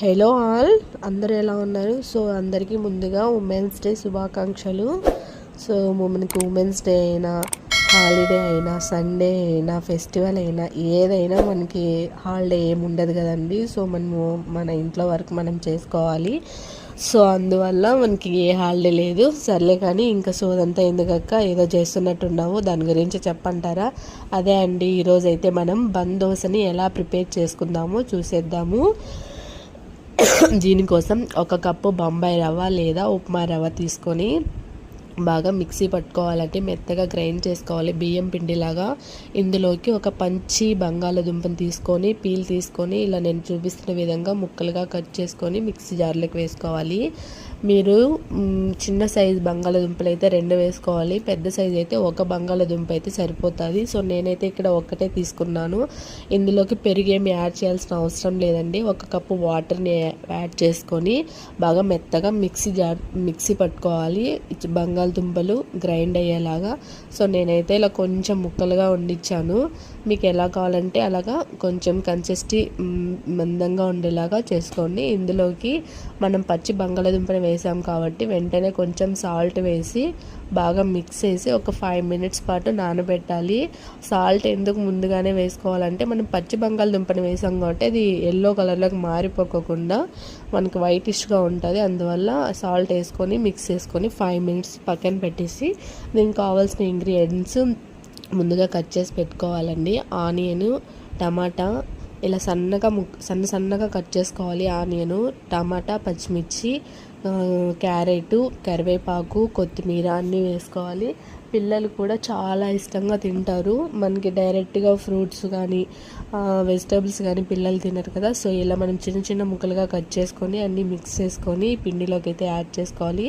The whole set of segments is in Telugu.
హలో ఆల్, అందరూ ఎలా ఉన్నారు? సో అందరికీ ముందుగా ఉమెన్స్ డే శుభాకాంక్షలు. సో మనకి ఉమెన్స్ డే అయినా, హాలిడే అయినా, సండే అయినా, ఫెస్టివల్ అయినా, ఏదైనా మనకి హాలిడే ఏమి ఉండదు కదండి. సో మనము మన ఇంట్లో వర్క్ మనం చేసుకోవాలి. సో అందువల్ల మనకి ఏ హాలిడే లేదు. సర్లే కానీ ఇంకా సోదంతా ఎందుకక్క, ఏదో చేస్తున్నట్టున్నాము, దాని గురించి చెప్పంటారా? అదే అండి, ఈరోజైతే మనం బందోసని ఎలా ప్రిపేర్ చేసుకుందామో చూసేద్దాము. దీనికోసం ఒక కప్పు బొంబాయి రవ్వ లేదా ఉప్మా రవ్వ తీసుకొని బాగా మిక్సీ పట్టుకోవాలంటే మెత్తగా గ్రైండ్ చేసుకోవాలి, బియ్యం పిండిలాగా. ఇందులోకి ఒక పంచి బంగాళదుంపను తీసుకొని పీల్ తీసుకొని ఇలా నేను చూపిస్తున్న విధంగా ముక్కలుగా కట్ చేసుకొని మిక్సీ జార్లోకి వేసుకోవాలి. మీరు చిన్న సైజు బంగాళదుంపలు అయితే 2 వేసుకోవాలి, పెద్ద సైజు అయితే ఒక బంగాళదుంప అయితే సరిపోతుంది. సో నేనైతే ఇక్కడ ఒక్కటే తీసుకున్నాను. ఇందులోకి పెరుగేమి యాడ్ చేయాల్సిన అవసరం లేదండి. ఒక కప్పు వాటర్ని యాడ్ చేసుకొని బాగా మెత్తగా మిక్సీ పట్టుకోవాలి, బంగాళదుంపలు గ్రైండ్ అయ్యేలాగా. సో నేనైతే ఇలా కొంచెం ముక్కలుగా వండించాను. మీకు ఎలా కావాలంటే అలాగా కొంచెం కన్సిస్టెన్సీ మందంగా ఉండేలాగా చేసుకోండి. ఇందులోకి మనం పచ్చి బంగాళదుంపని వేసాం కాబట్టి వెంటనే కొంచెం సాల్ట్ వేసి బాగా మిక్స్ చేసి ఒక 5 minutes పాటు నానబెట్టాలి. సాల్ట్ ఎందుకు ముందుగానే వేసుకోవాలంటే మనం పచ్చి బంగాళదుంపని వేసాం కాబట్టి అది ఎల్లో కలర్లోకి మారిపోకుండా మనకి వైటిష్గా ఉంటుంది. అందువల్ల సాల్ట్ వేసుకొని మిక్స్ చేసుకొని 5 minutes పక్కన పెట్టేసి దీనికి కావాల్సిన ఇంగ్రీడియంట్స్ ముందుగా కట్ చేసి పెట్టుకోవాలండి. ఆనియన్, టమాటా ఇలా సన్నగా కట్ చేసుకోవాలి. ఆనియను, టమాటా, పచ్చిమిర్చి, క్యారెట్, కరివేపాకు, కొత్తిమీర అన్నీ వేసుకోవాలి. పిల్లలు కూడా చాలా ఇష్టంగా తింటారు. మనకి డైరెక్ట్గా ఫ్రూట్స్ కానీ వెజిటేబుల్స్ కానీ పిల్లలు తినరు కదా. సో ఇలా మనం చిన్న చిన్న ముక్కలుగా కట్ చేసుకొని అన్నీ మిక్స్ చేసుకొని పిండిలోకి అయితే యాడ్ చేసుకోవాలి.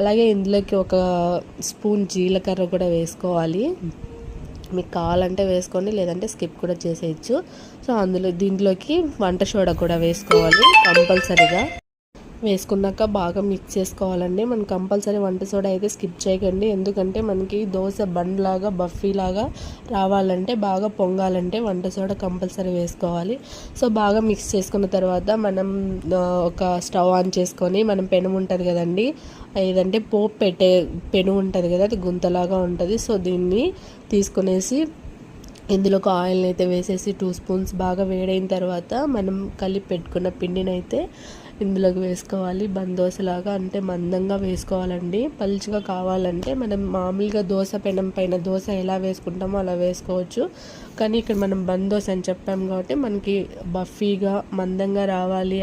అలాగే ఇందులోకి ఒక స్పూన్ జీలకర్ర కూడా వేసుకోవాలి. మీకు కావాలంటే వేసుకోండి, లేదంటే స్కిప్ కూడా చేసేయచ్చు. సో దీంట్లోకి వంట సోడా కూడా వేసుకోవాలి కంపల్సరీగా. వేసుకున్నాక బాగా మిక్స్ చేసుకోవాలండి. మనం కంపల్సరీ వంట సోడా అయితే స్కిప్ చేయకండి, ఎందుకంటే మనకి దోశ బండ్లాగా బఫీలాగా రావాలంటే, బాగా పొంగాలంటే వంట సోడా కంపల్సరీ వేసుకోవాలి. సో బాగా మిక్స్ చేసుకున్న తర్వాత మనం ఒక స్టవ్ ఆన్ చేసుకొని, మనం పెనం ఉంటుంది కదండి, ఏదంటే పోపు పెట్టే పెను ఉంటుంది కదా, అది గుంతలాగా ఉంటుంది. సో దీన్ని తీసుకునేసి ఇందులోకి ఆయిల్ని అయితే వేసేసి 2 spoons బాగా వేడైన తర్వాత మనం కలిపి పెట్టుకున్న పిండిని అయితే ఇందులోకి వేసుకోవాలి. బందోసలాగా అంటే మందంగా వేసుకోవాలండి. పలుచగా కావాలంటే మనం మామూలుగా దోశ పెనం పైన దోశ ఎలా వేసుకుంటామో అలా వేసుకోవచ్చు. కానీ ఇక్కడ మనం బందోస అని చెప్పాము కాబట్టి మనకి బఫీగా మందంగా రావాలి